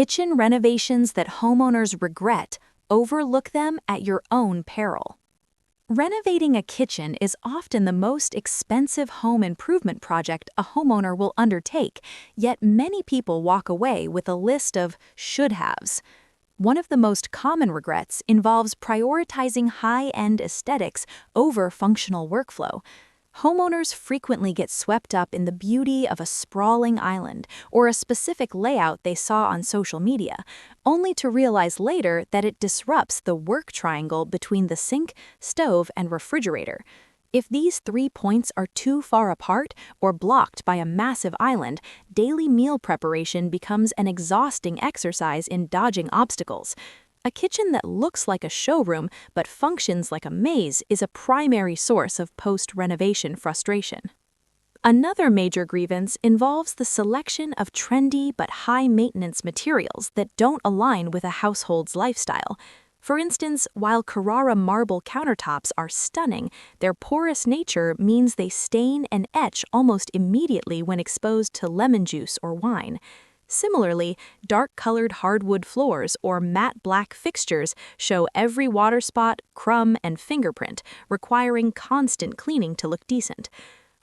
Kitchen renovations that homeowners regret, overlook them at your own peril. Renovating a kitchen is often the most expensive home improvement project a homeowner will undertake, yet many people walk away with a list of should-haves. One of the most common regrets involves prioritizing high-end aesthetics over functional workflow. Homeowners frequently get swept up in the beauty of a sprawling island or a specific layout they saw on social media, only to realize later that it disrupts the work triangle between the sink, stove, and refrigerator. If these 3 points are too far apart or blocked by a massive island, daily meal preparation becomes an exhausting exercise in dodging obstacles. A kitchen that looks like a showroom but functions like a maze is a primary source of post-renovation frustration. Another major grievance involves the selection of trendy but high-maintenance materials that don't align with a household's lifestyle. For instance, while Carrara marble countertops are stunning, their porous nature means they stain and etch almost immediately when exposed to lemon juice or wine. Similarly, dark-colored hardwood floors or matte black fixtures show every water spot, crumb, and fingerprint, requiring constant cleaning to look decent.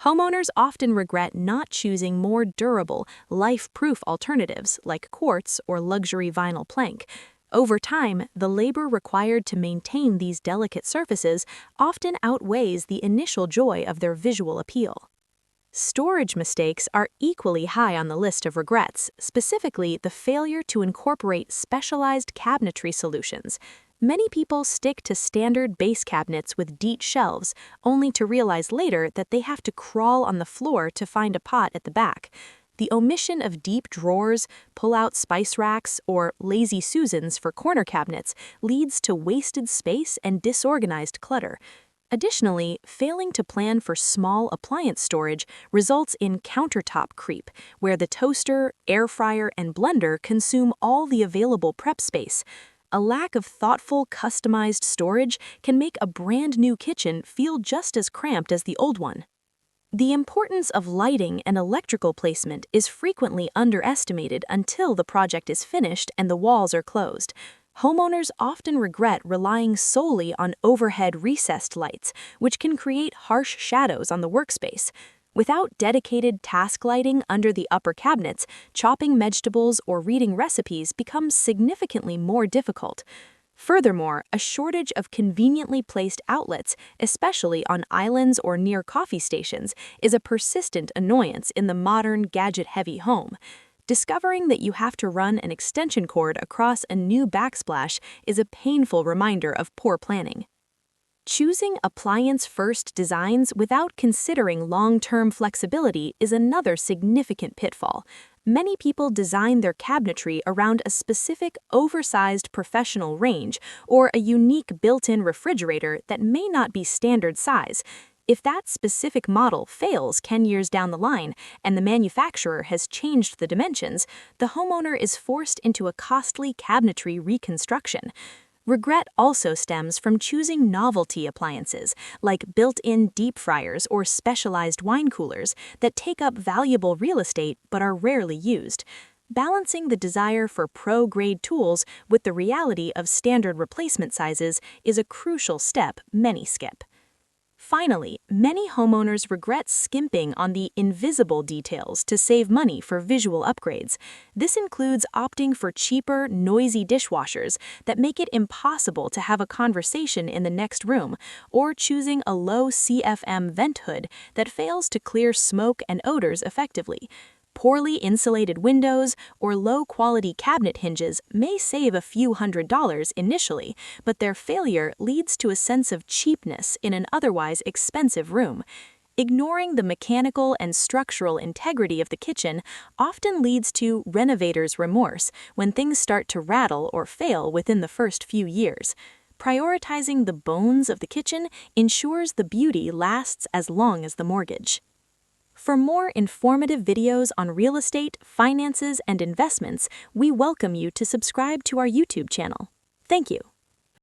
Homeowners often regret not choosing more durable, life-proof alternatives like quartz or luxury vinyl plank. Over time, the labor required to maintain these delicate surfaces often outweighs the initial joy of their visual appeal. Storage mistakes are equally high on the list of regrets, specifically the failure to incorporate specialized cabinetry solutions. Many people stick to standard base cabinets with deep shelves, only to realize later that they have to crawl on the floor to find a pot at the back. The omission of deep drawers, pull-out spice racks, or lazy Susans for corner cabinets leads to wasted space and disorganized clutter. Additionally, failing to plan for small appliance storage results in countertop creep, where the toaster, air fryer, and blender consume all the available prep space. A lack of thoughtful, customized storage can make a brand new kitchen feel just as cramped as the old one. The importance of lighting and electrical placement is frequently underestimated until the project is finished and the walls are closed. Homeowners often regret relying solely on overhead recessed lights, which can create harsh shadows on the workspace. Without dedicated task lighting under the upper cabinets, chopping vegetables or reading recipes becomes significantly more difficult. Furthermore, a shortage of conveniently placed outlets, especially on islands or near coffee stations, is a persistent annoyance in the modern gadget-heavy home. Discovering that you have to run an extension cord across a new backsplash is a painful reminder of poor planning. Choosing appliance-first designs without considering long-term flexibility is another significant pitfall. Many people design their cabinetry around a specific oversized professional range or a unique built-in refrigerator that may not be standard size. If that specific model fails 10 years down the line and the manufacturer has changed the dimensions, the homeowner is forced into a costly cabinetry reconstruction. Regret also stems from choosing novelty appliances, like built-in deep fryers or specialized wine coolers that take up valuable real estate but are rarely used. Balancing the desire for pro-grade tools with the reality of standard replacement sizes is a crucial step many skip. Finally, many homeowners regret skimping on the invisible details to save money for visual upgrades. This includes opting for cheaper, noisy dishwashers that make it impossible to have a conversation in the next room, or choosing a low CFM vent hood that fails to clear smoke and odors effectively. Poorly insulated windows or low-quality cabinet hinges may save a few $100s initially, but their failure leads to a sense of cheapness in an otherwise expensive room. Ignoring the mechanical and structural integrity of the kitchen often leads to renovator's remorse when things start to rattle or fail within the first few years. Prioritizing the bones of the kitchen ensures the beauty lasts as long as the mortgage. For more informative videos on real estate, finances, and investments, we welcome you to subscribe to our YouTube channel. Thank you.